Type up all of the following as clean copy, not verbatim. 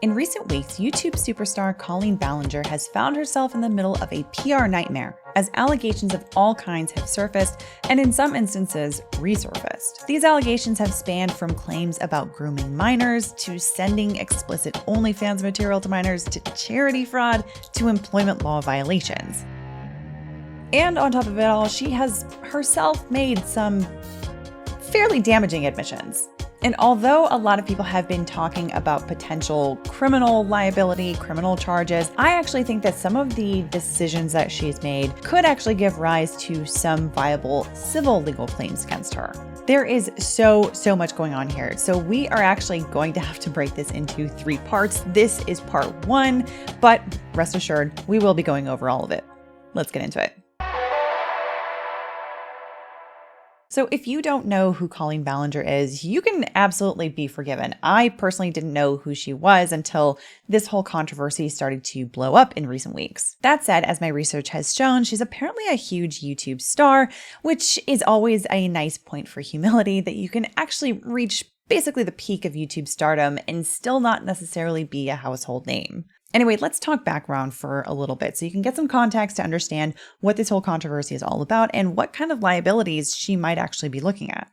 In recent weeks, YouTube superstar Colleen Ballinger has found herself in the middle of a PR nightmare as allegations of all kinds have surfaced and in some instances resurfaced. These allegations have spanned from claims about grooming minors to sending explicit OnlyFans material to minors to charity fraud to employment law violations. And on top of it all, she has herself made some fairly damaging admissions. And although a lot of people have been talking about potential criminal liability, criminal charges, I actually think that some of the decisions that she's made could actually give rise to some viable civil legal claims against her. There is so much going on here. So we are actually going to have to break this into 3 parts. This is part 1, but rest assured, we will be going over all of it. Let's get into it. So if you don't know who Colleen Ballinger is, you can absolutely be forgiven. I personally didn't know who she was until this whole controversy started to blow up in recent weeks. That said, as my research has shown, she's apparently a huge YouTube star, which is always a nice point for humility that you can actually reach basically the peak of YouTube stardom and still not necessarily be a household name. Anyway, let's talk background for a little bit so you can get some context to understand what this whole controversy is all about and what kind of liabilities she might actually be looking at.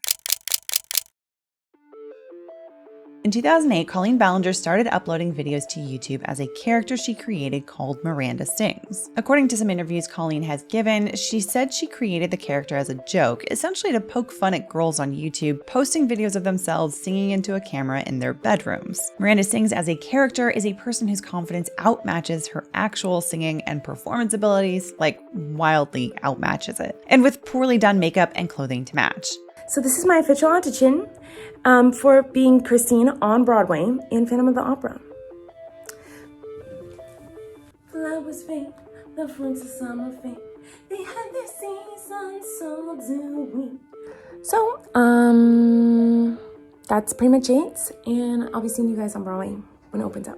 In 2008, Colleen Ballinger started uploading videos to YouTube as a character she created called Miranda Sings. According to some interviews Colleen has given, she said she created the character as a joke, essentially to poke fun at girls on YouTube posting videos of themselves singing into a camera in their bedrooms. Miranda Sings as a character is a person whose confidence outmatches her actual singing and performance abilities, like wildly outmatches it, and with poorly done makeup and clothing to match. So this is my official audition for being Christine on Broadway in Phantom of the Opera. Flowers fade, the fruits of summer fade. They have their seasons, so do we. So, that's pretty much it. And I'll be seeing you guys on Broadway when it opens up.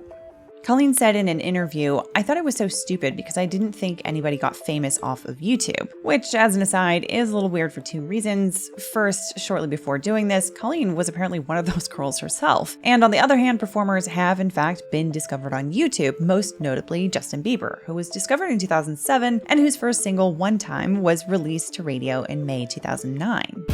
Colleen said in an interview, "I thought it was so stupid because I didn't think anybody got famous off of YouTube," which, as an aside, is a little weird for 2 reasons. First, shortly before doing this, Colleen was apparently one of those girls herself. And on the other hand, performers have in fact been discovered on YouTube, most notably Justin Bieber, who was discovered in 2007 and whose first single, One Time, was released to radio in May 2009.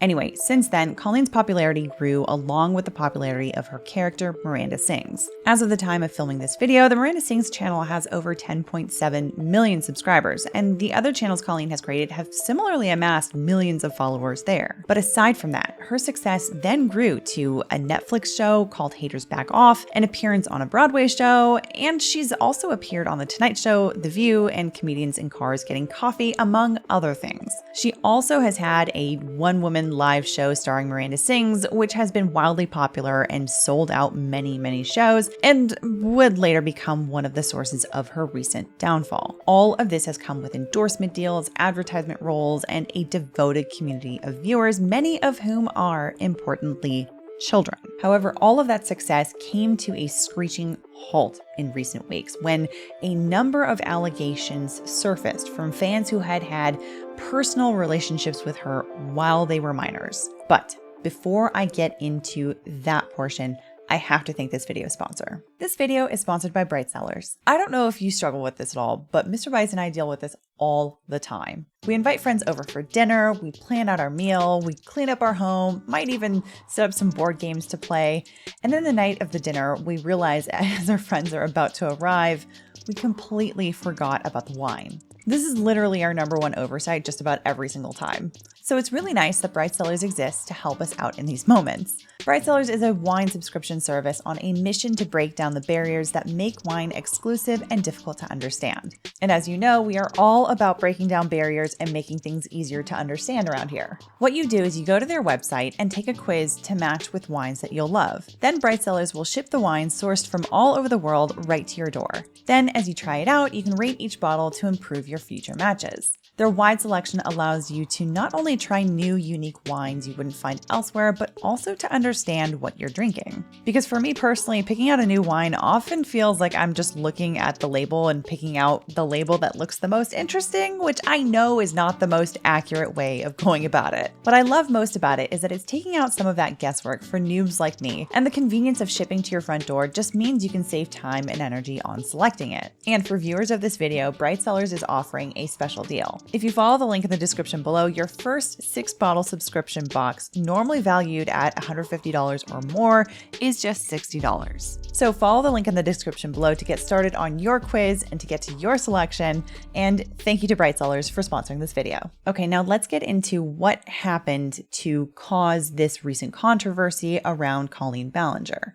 Anyway, since then, Colleen's popularity grew along with the popularity of her character, Miranda Sings. As of the time of filming this video, the Miranda Sings channel has over 10.7 million subscribers, and the other channels Colleen has created have similarly amassed millions of followers there. But aside from that, her success then grew to a Netflix show called Haters Back Off, an appearance on a Broadway show, and she's also appeared on The Tonight Show, The View, and Comedians in Cars Getting Coffee, among other things. She also has had a one-woman live show starring Miranda Sings, which has been wildly popular and sold out many shows, and would later become one of the sources of her recent downfall. All of this has come with endorsement deals, advertisement roles, and a devoted community of viewers, many of whom are, importantly, children. However, all of that success came to a screeching halt in recent weeks when a number of allegations surfaced from fans who had had personal relationships with her while they were minors. But before I get into that portion, I have to thank this video sponsor. This video is sponsored by Bright Sellers. I don't know if you struggle with this at all, but Mr. Bites and I deal with this all the time. We invite friends over for dinner, we plan out our meal, we clean up our home, might even set up some board games to play. And then the night of the dinner, we realize as our friends are about to arrive, we completely forgot about the wine. This is literally our #1 oversight just about every single time. So it's really nice that Bright Sellers exists to help us out in these moments. Bright Sellers is a wine subscription service on a mission to break down the barriers that make wine exclusive and difficult to understand. And as you know, we are all about breaking down barriers and making things easier to understand around here. What you do is you go to their website and take a quiz to match with wines that you'll love. Then Bright Sellers will ship the wines sourced from all over the world right to your door. Then as you try it out, you can rate each bottle to improve your future matches. Their wide selection allows you to not only try new, unique wines you wouldn't find elsewhere, but also to understand what you're drinking. Because for me personally, picking out a new wine often feels like I'm just looking at the label and picking out the label that looks the most interesting, which I know is not the most accurate way of going about it. What I love most about it is that it's taking out some of that guesswork for noobs like me, and the convenience of shipping to your front door just means you can save time and energy on selecting it. And for viewers of this video, Bright Cellars is offering a special deal. If you follow the link in the description below, your first 6-bottle subscription box, normally valued at $150 or more, is just $60. So follow the link in the description below to get started on your quiz and to get to your selection. And thank you to Bright Cellars for sponsoring this video. Okay, now let's get into what happened to cause this recent controversy around Colleen Ballinger.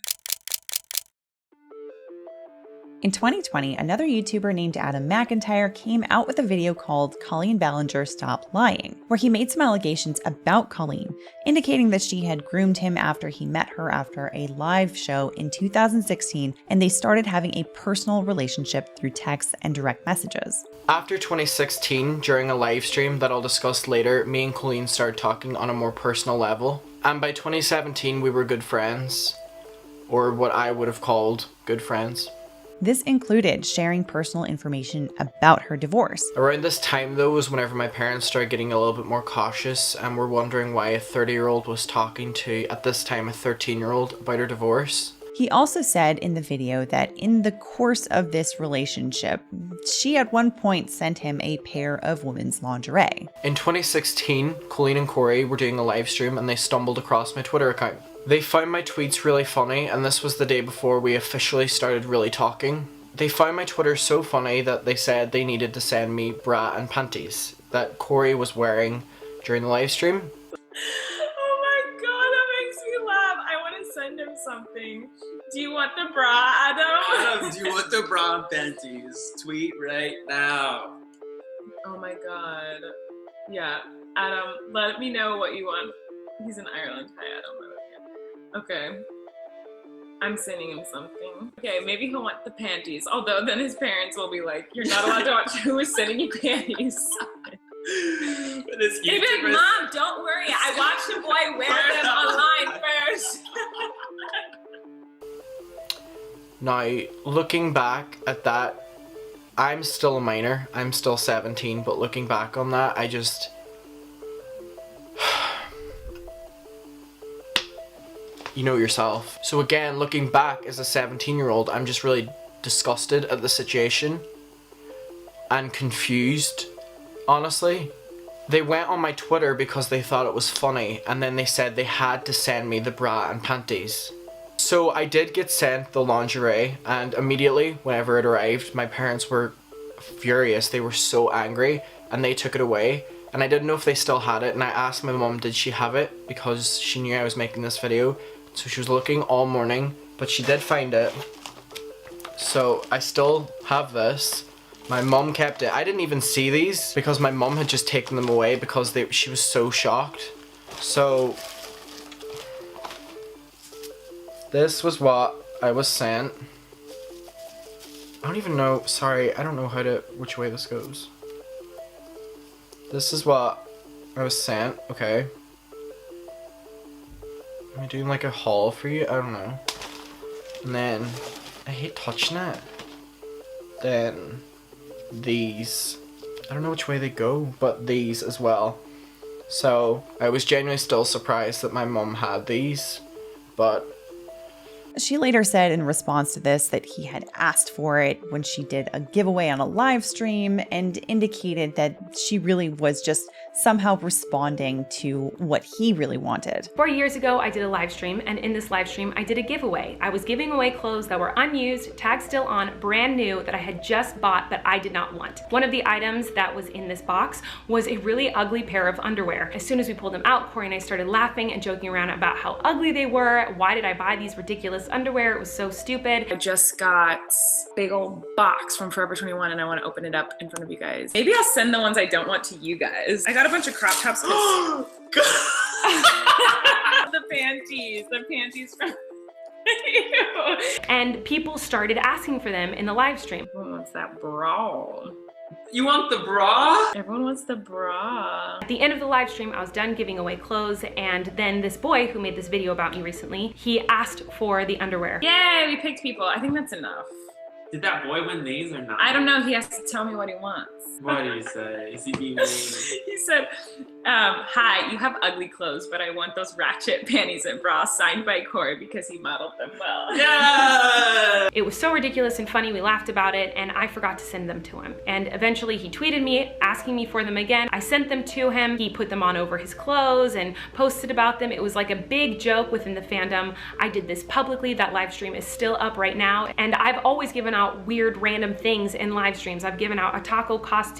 In 2020, another YouTuber named Adam McIntyre came out with a video called Colleen Ballinger Stop Lying, where he made some allegations about Colleen, indicating that she had groomed him after he met her after a live show in 2016, and they started having a personal relationship through texts and direct messages. After 2016, during a live stream that I'll discuss later, me and Colleen started talking on a more personal level, and by 2017 we were good friends, or what I would have called good friends. This included sharing personal information about her divorce. Around this time though was whenever my parents started getting a little bit more cautious and were wondering why a 30-year-old was talking to, at this time, a 13-year-old about her divorce. He also said in the video that in the course of this relationship, she at one point sent him a pair of women's lingerie. In 2016, Colleen and Corey were doing a live stream and they stumbled across my Twitter account. They found my tweets really funny, and this was the day before we officially started really talking. They found my Twitter so funny that they said they needed to send me bra and panties that Corey was wearing during the live stream. Oh my god, that makes me laugh. I want to send him something. Do you want the bra, Adam? Adam, do you want the bra and panties? Tweet right now. Oh my god. Yeah, Adam, let me know what you want. He's in Ireland. Hi, Adam. Okay. I'm sending him something. Okay, maybe he'll want the panties. Although then his parents will be like, you're not allowed to watch who is sending you panties. He'd be like, Mom, don't worry. I watched a boy wear them online first. Now, looking back at that, I'm still a minor. I'm still 17, but looking back on that, I just... You know yourself. So again, looking back as a 17-year-old, I'm just really disgusted at the situation and confused, honestly. They went on my Twitter because they thought it was funny, and then they said they had to send me the bra and panties. So I did get sent the lingerie, and immediately whenever it arrived, my parents were furious. They were so angry, and they took it away. And I didn't know if they still had it, and I asked my mum did she have it, because she knew I was making this video. So she was looking all morning, but she did find it. So I still have this. My mum kept it. I didn't even see these because my mum had just taken them away because she was so shocked. So this was what I was sent. I don't even know, sorry, I don't know which way this goes. This is what I was sent, okay. Am I doing like a haul for you? I don't know. And then, I hate touching it. Then, these. I don't know which way they go, but these as well. So, I was genuinely still surprised that my mum had these, but... She later said in response to this that he had asked for it when she did a giveaway on a live stream, and indicated that she really was just somehow responding to what he really wanted. 4 years ago, I did a live stream, and in this live stream, I did a giveaway. I was giving away clothes that were unused, tagged still on, brand new, that I had just bought but I did not want. One of the items that was in this box was a really ugly pair of underwear. As soon as we pulled them out, Corey and I started laughing and joking around about how ugly they were. Why did I buy these ridiculous underwear? It was so stupid. I just got a big old box from Forever 21 and I want to open it up in front of you guys. Maybe I'll send the ones I don't want to you guys. I got a bunch of crop tops. The panties from you. And people started asking for them in the live stream. Who wants that bra? You want the bra? Everyone wants the bra. At the end of the live stream, I was done giving away clothes, and then this boy who made this video about me recently, he asked for the underwear. Yay, we picked people. I think that's enough. Did that boy win these or not? I don't know. He has to tell me what he wants. What do you say? Is he being mean? He said, hi, you have ugly clothes, but I want those ratchet panties and bras signed by Corey because he modeled them well. Yeah! It was so ridiculous and funny, we laughed about it, and I forgot to send them to him. And eventually he tweeted me asking me for them again. I sent them to him. He put them on over his clothes and posted about them. It was like a big joke within the fandom. I did this publicly. That live stream is still up right now. And I've always given out weird random things in live streams. I've given out a taco costume.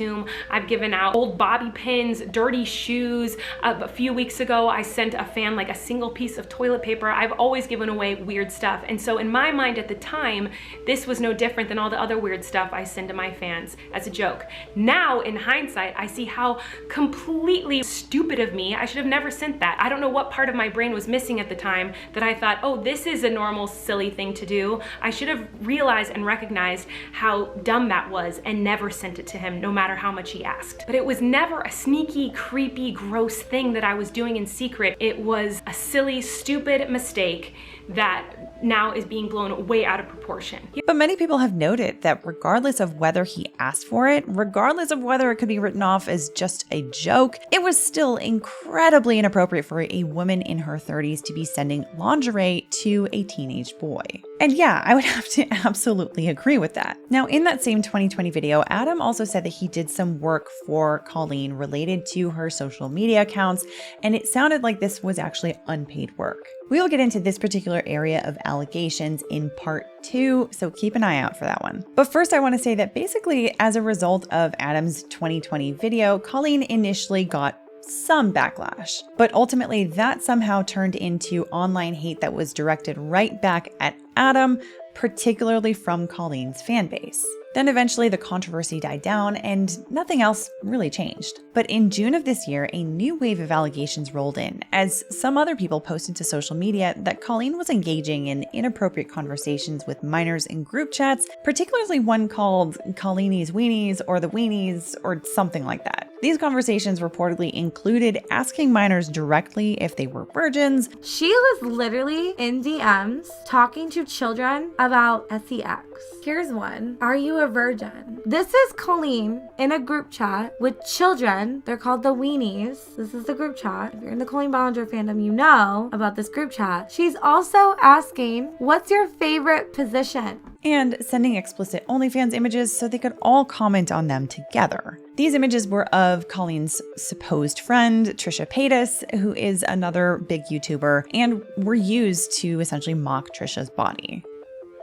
I've given out old bobby pins, dirty shoes. A few weeks ago, I sent a fan like a single piece of toilet paper. I've always given away weird stuff. And so in my mind at the time, this was no different than all the other weird stuff I send to my fans as a joke. Now, in hindsight, I see how completely stupid of me. I should have never sent that. I don't know what part of my brain was missing at the time that I thought, oh, this is a normal, silly thing to do. I should have realized and recognized how dumb that was and never sent it to him, no matter how much he asked. But it was never a sneaky, creepy, gross thing that I was doing in secret. It was a silly, stupid mistake that now is being blown way out of proportion. But many people have noted that regardless of whether he asked for it, regardless of whether it could be written off as just a joke, it was still incredibly inappropriate for a woman in her 30s to be sending lingerie to a teenage boy. And yeah, I would have to absolutely agree with that. Now, in that same 2020 video, Adam also said that he did some work for Colleen related to her social media accounts, and it sounded like this was actually unpaid work. We will get into this particular area of allegations in part 2, so keep an eye out for that one. But first, I want to say that basically, as a result of Adam's 2020 video, Colleen initially got some backlash, but ultimately that somehow turned into online hate that was directed right back at Adam, particularly from Colleen's fan base. Then eventually the controversy died down and nothing else really changed. But in June of this year, a new wave of allegations rolled in as some other people posted to social media that Colleen was engaging in inappropriate conversations with minors in group chats, particularly one called Colleenie's Weenies or the Weenies or something like that. These conversations reportedly included asking minors directly if they were virgins. She was literally in DMs talking to children about sex. Here's one. Are you a virgin? This is Colleen in a group chat with children. They're called the Weenies. This is the group chat. If you're in the Colleen Ballinger fandom, you know about this group chat. She's also asking, what's your favorite position? And sending explicit OnlyFans images so they could all comment on them together. These images were of Colleen's supposed friend, Trisha Paytas, who is another big YouTuber, and were used to essentially mock Trisha's body.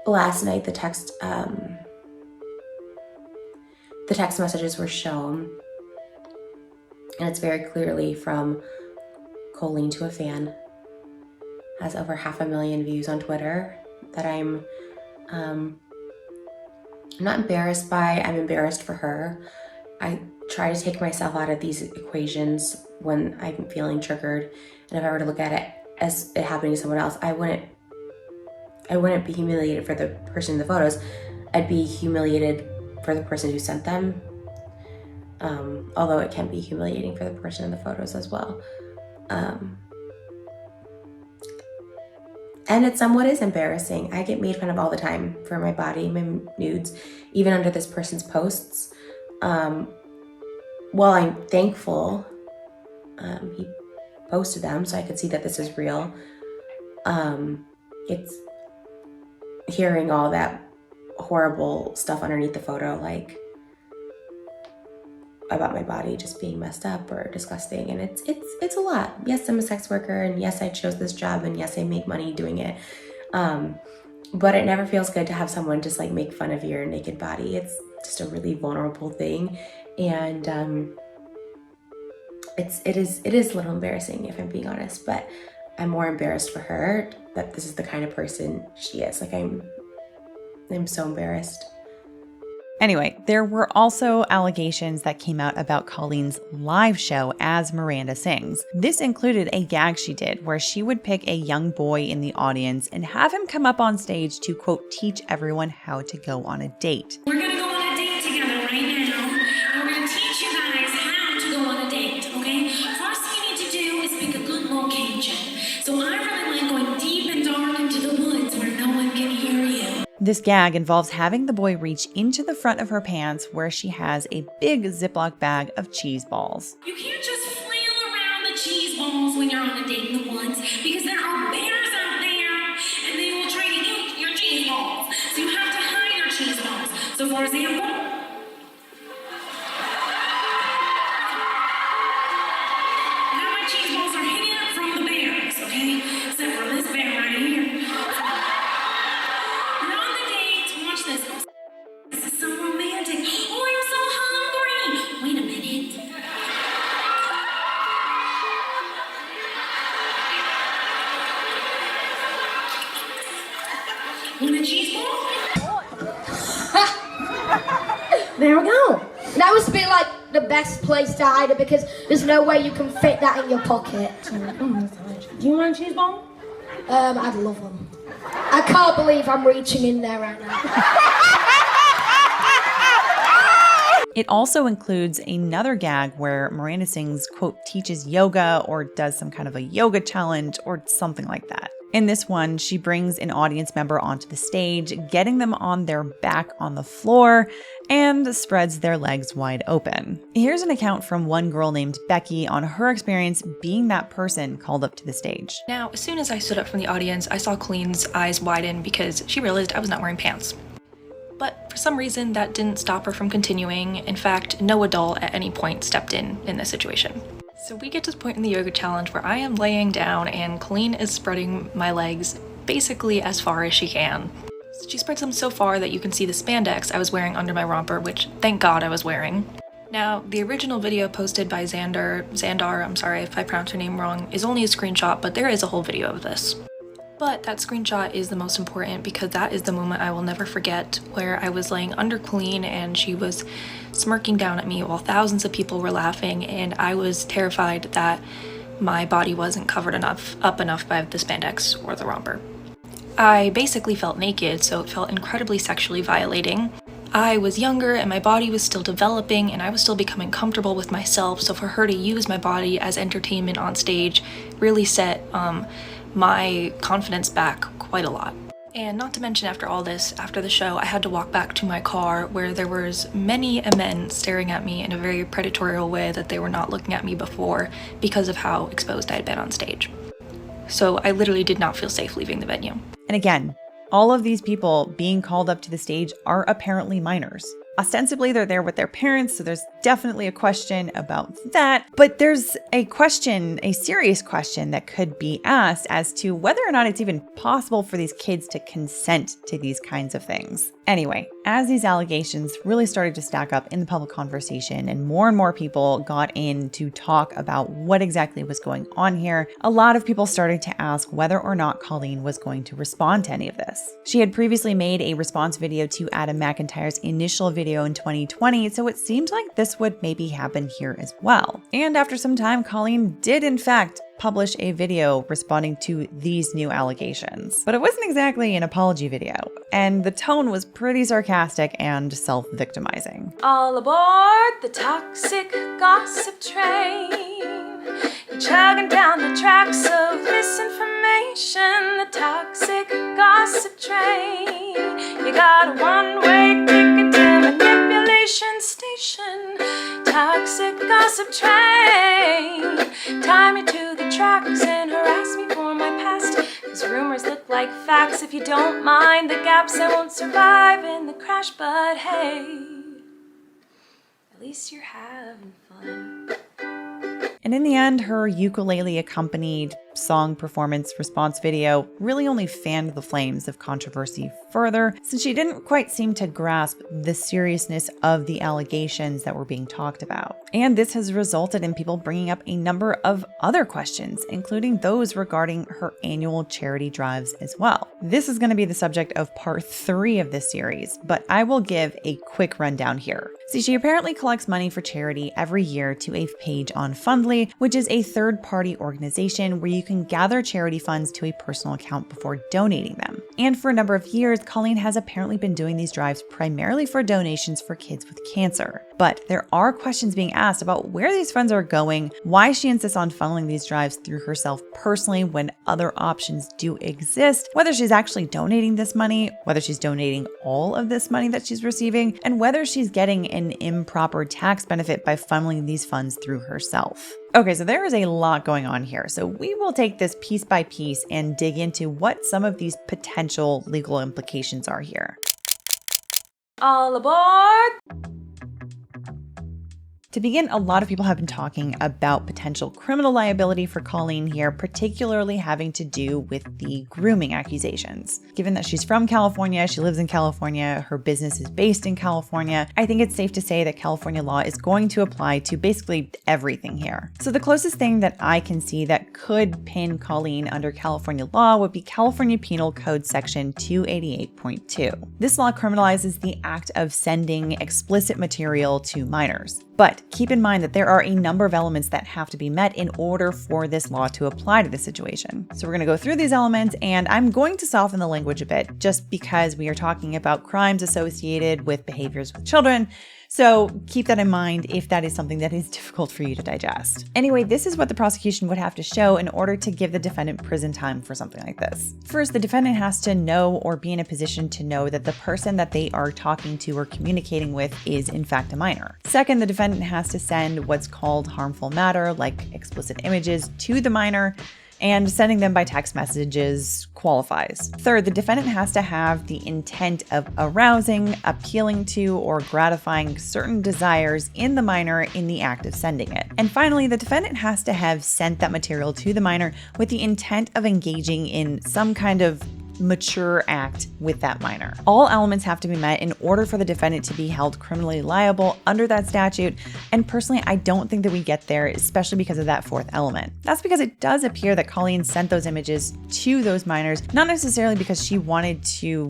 Last night, the text messages were shown, and it's very clearly from Colleen to a fan. Has over 500,000 views on Twitter that I'm not embarrassed by. I'm embarrassed for her. I try to take myself out of these equations when I'm feeling triggered, and if I were to look at it as it happening to someone else, I wouldn't be humiliated for the person in the photos. I'd be humiliated for the person who sent them. Although it can be humiliating for the person in the photos as well. And it somewhat is embarrassing. I get made fun of all the time for my body, my nudes, even under this person's posts. While I'm thankful he posted them so I could see that this is real, it's hearing all that horrible stuff underneath the photo, like about my body just being messed up or disgusting, and it's a lot. Yes, I'm a sex worker, and yes, I chose this job, and yes, I make money doing it, but it never feels good to have someone just like make fun of your naked body. It's just a really vulnerable thing, and it is a little embarrassing, if I'm being honest, but I'm more embarrassed for her that this is the kind of person she is. Like I'm so embarrassed. Anyway, there were also allegations that came out about Colleen's live show as Miranda Sings. This included a gag she did where she would pick a young boy in the audience and have him come up on stage to, quote, teach everyone how to go on a date. We're gonna go on a date together right now, This gag involves having the boy reach into the front of her pants where she has a big Ziploc bag of cheese balls. You can't just flail around the cheese balls when you're on a date in the woods because there are bears out there and they will try to eat your cheese balls. So you have to hide your cheese balls. So for example, there we go. That was a bit like the best place to hide it because there's no way you can fit that in your pocket. do you want a cheese ball? I'd love them. I can't believe I'm reaching in there right now. It also includes another gag where Miranda Sings, quote, teaches yoga or does some kind of a yoga challenge or something like that. In this one, she brings an audience member onto the stage, getting them on their back on the floor and spreads their legs wide open. Here's an account from one girl named Becky on her experience being that person called up to the stage. Now, as soon as I stood up from the audience, I saw Colleen's eyes widen because she realized I was not wearing pants. But for some reason, that didn't stop her from continuing. In fact, no adult at any point stepped in this situation. So we get to the point in the yoga challenge where I am laying down and Colleen is spreading my legs basically as far as she can. She spreads them so far that you can see the spandex I was wearing under my romper, which thank God I was wearing. Now, the original video posted by Xandar, I'm sorry if I pronounced her name wrong, is only a screenshot, but there is a whole video of this. But that screenshot is the most important because that is the moment I will never forget where I was laying under Colleen and she was smirking down at me while thousands of people were laughing, and I was terrified that my body wasn't covered up enough by the spandex or the romper. I basically felt naked, so it felt incredibly sexually violating. I was younger and my body was still developing and I was still becoming comfortable with myself, so for her to use my body as entertainment on stage really set my confidence back quite a lot. And not to mention, after all this, after the show, I had to walk back to my car where there was many men staring at me in a very predatory way that they were not looking at me before because of how exposed I had been on stage. So I literally did not feel safe leaving the venue. And again, all of these people being called up to the stage are apparently minors. Ostensibly, they're there with their parents, so there's definitely a question about that. But there's a question, a serious question that could be asked as to whether or not it's even possible for these kids to consent to these kinds of things. Anyway, as these allegations really started to stack up in the public conversation and more people got in to talk about what exactly was going on here, a lot of people started to ask whether or not Colleen was going to respond to any of this. She had previously made a response video to Adam McIntyre's initial video in 2020, so it seemed like this would maybe happen here as well. And after some time, Colleen did in fact publish a video responding to these new allegations. But it wasn't exactly an apology video, and the tone was pretty sarcastic and self-victimizing. All aboard the toxic gossip train. You're chugging down the tracks of misinformation. The toxic gossip train. You got a one-way ticket to manipulation station. Toxic gossip train. Tie me to the tracks and harass me for my past. Cause rumors look like facts. If you don't mind the gaps, I won't survive in the crash. But hey, at least you're having fun. And in the end, her ukulele-accompanied song performance response video really only fanned the flames of controversy further, since she didn't quite seem to grasp the seriousness of the allegations that were being talked about. And this has resulted in people bringing up a number of other questions, including those regarding her annual charity drives as well. This is going to be the subject of part 3 of this series, but I will give a quick rundown here. See, she apparently collects money for charity every year to a page on Fundly, which is a third-party organization where you can gather charity funds to a personal account before donating them. And for a number of years, Colleen has apparently been doing these drives primarily for donations for kids with cancer. But there are questions being asked about where these funds are going, why she insists on funneling these drives through herself personally when other options do exist, whether she's actually donating this money, whether she's donating all of this money that she's receiving, and whether she's getting an improper tax benefit by funneling these funds through herself. Okay, so there is a lot going on here. So we will take this piece by piece and dig into what some of these potential legal implications are here. All aboard! To begin, a lot of people have been talking about potential criminal liability for Colleen here, particularly having to do with the grooming accusations. Given that she's from California, she lives in California, her business is based in California, I think it's safe to say that California law is going to apply to basically everything here. So the closest thing that I can see that could pin Colleen under California law would be California Penal Code Section 288.2. This law criminalizes the act of sending explicit material to minors. But keep in mind that there are a number of elements that have to be met in order for this law to apply to the situation. So we're going to go through these elements, and I'm going to soften the language a bit just because we are talking about crimes associated with behaviors with children. So keep that in mind if that is something that is difficult for you to digest. Anyway, this is what the prosecution would have to show in order to give the defendant prison time for something like this. First, the defendant has to know or be in a position to know that the person that they are talking to or communicating with is in fact a minor. Second, the defendant has to send what's called harmful matter, like explicit images, to the minor, and sending them by text messages qualifies. Third, the defendant has to have the intent of arousing, appealing to, or gratifying certain desires in the minor in the act of sending it. And finally, the defendant has to have sent that material to the minor with the intent of engaging in some kind of mature act with that minor. All elements have to be met in order for the defendant to be held criminally liable under that statute, and personally, I don't think that we get there, especially because of that fourth element. That's because it does appear that Colleen sent those images to those minors, not necessarily because she wanted to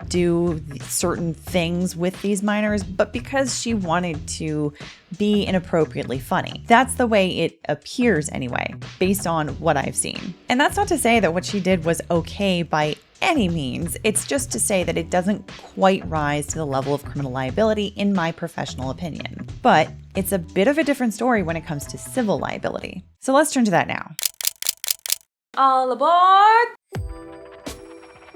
do certain things with these minors, but because she wanted to be inappropriately funny. That's the way it appears anyway, based on what I've seen. And that's not to say that what she did was okay by any means. It's just to say that it doesn't quite rise to the level of criminal liability in my professional opinion. But it's a bit of a different story when it comes to civil liability. So let's turn to that now. All aboard!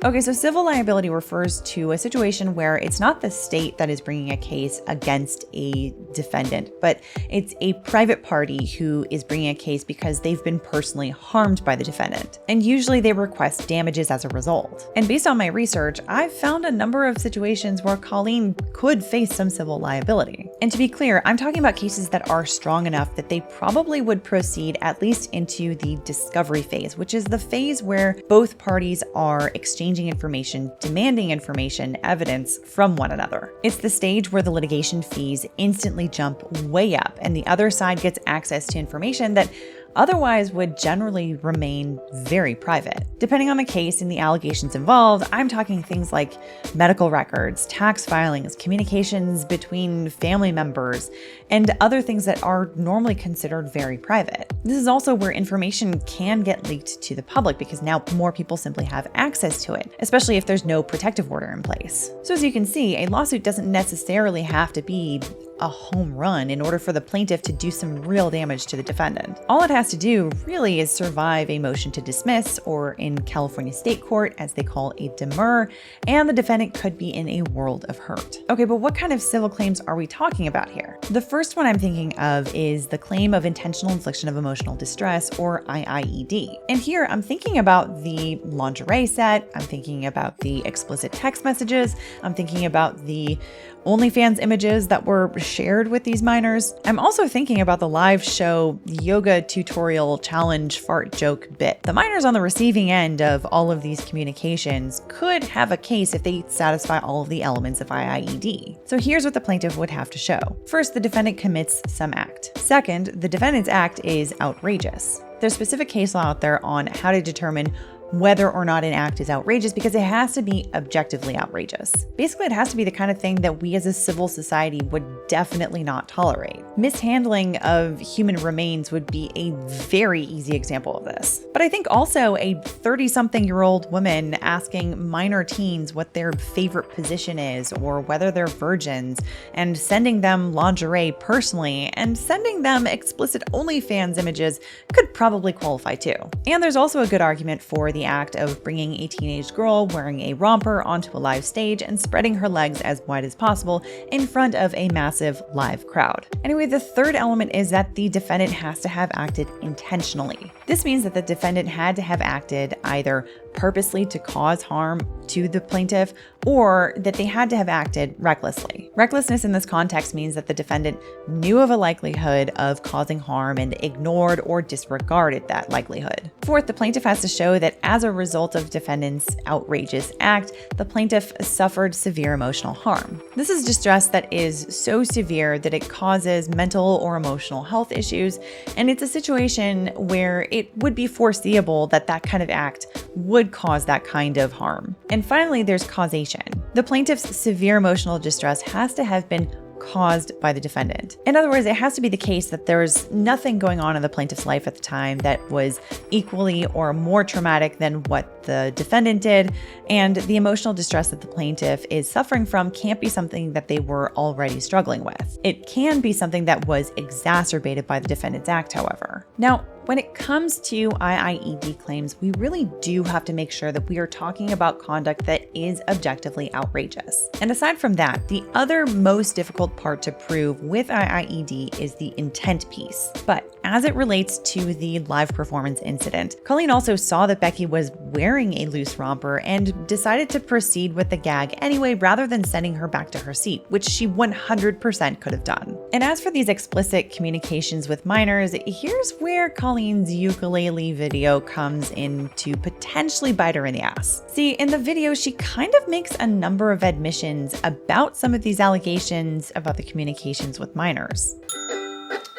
Okay, so civil liability refers to a situation where it's not the state that is bringing a case against a defendant, but it's a private party who is bringing a case because they've been personally harmed by the defendant. And usually they request damages as a result. And based on my research, I've found a number of situations where Colleen could face some civil liability. And to be clear, I'm talking about cases that are strong enough that they probably would proceed at least into the discovery phase, which is the phase where both parties are exchanging information, demanding information, evidence from one another. It's the stage where the litigation fees instantly jump way up and the other side gets access to information that otherwise would generally remain very private. Depending on the case and the allegations involved, I'm talking things like medical records, tax filings, communications between family members, and other things that are normally considered very private. This is also where information can get leaked to the public because now more people simply have access to it, especially if there's no protective order in place. So as you can see, a lawsuit doesn't necessarily have to be a home run in order for the plaintiff to do some real damage to the defendant. All it has to do really is survive a motion to dismiss, or in California state court, as they call a demur, and the defendant could be in a world of hurt. Okay, but what kind of civil claims are we talking about here? The first one I'm thinking of is the claim of intentional infliction of emotional distress, or IIED. And here I'm thinking about the lingerie set, I'm thinking about the explicit text messages, I'm thinking about the OnlyFans images that were shared with these minors. I'm also thinking about the live show yoga tutorial challenge fart joke bit. The minors on the receiving end of all of these communications could have a case if they satisfy all of the elements of IIED. So here's what the plaintiff would have to show. First, the defendant commits some act. Second, the defendant's act is outrageous. There's specific case law out there on how to determine whether or not an act is outrageous, because it has to be objectively outrageous. Basically, it has to be the kind of thing that we as a civil society would definitely not tolerate. Mishandling of human remains would be a very easy example of this. But I think also a 30-something-year-old woman asking minor teens what their favorite position is or whether they're virgins, and sending them lingerie personally and sending them explicit OnlyFans images could probably qualify too. And there's also a good argument for the act of bringing a teenage girl wearing a romper onto a live stage and spreading her legs as wide as possible in front of a massive live crowd. Anyway, the third element is that the defendant has to have acted intentionally. This means that the defendant had to have acted either purposely to cause harm to the plaintiff, or that they had to have acted recklessly. Recklessness in this context means that the defendant knew of a likelihood of causing harm and ignored or disregarded that likelihood. Fourth, the plaintiff has to show that as a result of defendant's outrageous act, the plaintiff suffered severe emotional harm. This is distress that is so severe that it causes mental or emotional health issues, and it's a situation where it would be foreseeable that that kind of act would cause that kind of harm. And finally, there's causation. The plaintiff's severe emotional distress has to have been caused by the defendant. In other words, it has to be the case that there's nothing going on in the plaintiff's life at the time that was equally or more traumatic than what the defendant did, and the emotional distress that the plaintiff is suffering from can't be something that they were already struggling with. It can be something that was exacerbated by the defendant's act, however. Now, when it comes to IIED claims, we really do have to make sure that we are talking about conduct that is objectively outrageous. And aside from that, the other most difficult part to prove with IIED is the intent piece. But as it relates to the live performance incident, Colleen also saw that Becky was wearing a loose romper and decided to proceed with the gag anyway rather than sending her back to her seat, which she 100% could have done. And as for these explicit communications with minors, here's where Colleen's ukulele video comes in to potentially bite her in the ass. See, in the video, she kind of makes a number of admissions about some of these allegations about the communications with minors.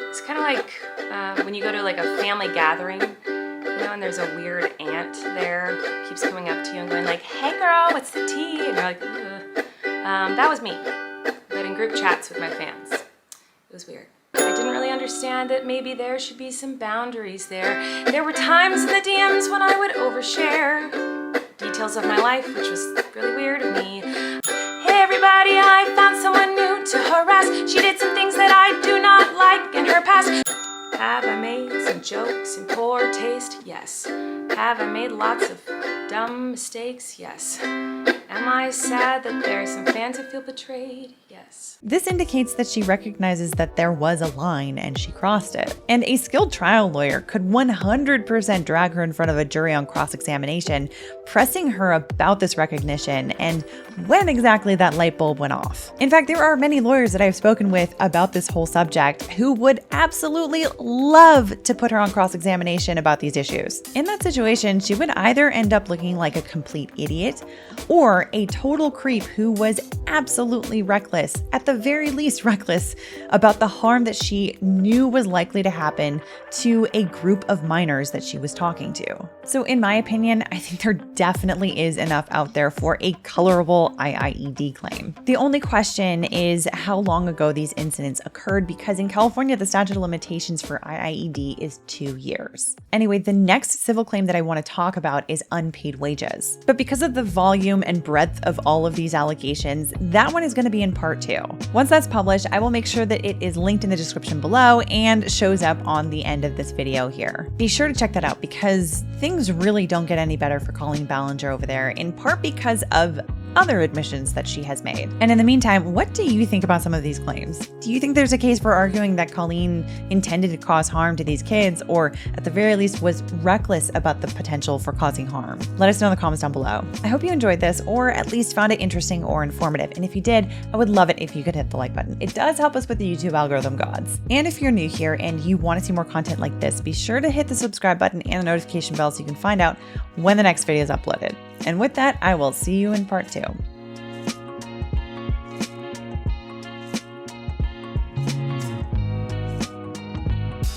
It's kind of like when you go to like a family gathering, you know, and there's a weird aunt there, keeps coming up to you and going like, "Hey girl, what's the tea?" And you're like, "Ugh." That was me, but in group chats with my fans. It was weird. I didn't really understand that maybe there should be some boundaries there. There were times in the DMs when I would overshare details of my life, which was really weird of me. "Hey everybody, I found someone new to harass. She did some things that I do not like in her past." Have I made some jokes in poor taste? Yes. Have I made lots of dumb mistakes? Yes. Am I sad that there are some fans who feel betrayed? Yes. This indicates that she recognizes that there was a line and she crossed it. And a skilled trial lawyer could 100% drag her in front of a jury on cross-examination, pressing her about this recognition and when exactly that light bulb went off. In fact, there are many lawyers that I've spoken with about this whole subject who would absolutely love to put her on cross-examination about these issues. In that situation, she would either end up looking like a complete idiot or a total creep who was absolutely reckless, at the very least reckless, about the harm that she knew was likely to happen to a group of minors that she was talking to. So in my opinion, I think there definitely is enough out there for a colorable IIED claim. The only question is how long ago these incidents occurred, because in California, the statute of limitations for IIED is 2 years. Anyway, the next civil claim that I want to talk about is unpaid wages. But because of the volume and breadth of all of these allegations, that one is going to be in part 2. Once that's published, I will make sure that it is linked in the description below and shows up on the end of this video here. Be sure to check that out because things really don't get any better for Colleen Ballinger over there, in part because of other admissions that she has made. And in the meantime, what do you think about some of these claims? Do you think there's a case for arguing that Colleen intended to cause harm to these kids, or at the very least was reckless about the potential for causing harm? Let us know in the comments down below. I hope you enjoyed this, or at least found it interesting or informative. And if you did, I would love it if you could hit the like button. It does help us with the YouTube algorithm gods. And if you're new here and you want to see more content like this, be sure to hit the subscribe button and the notification bell so you can find out when the next video is uploaded. And with that, I will see you in part 2.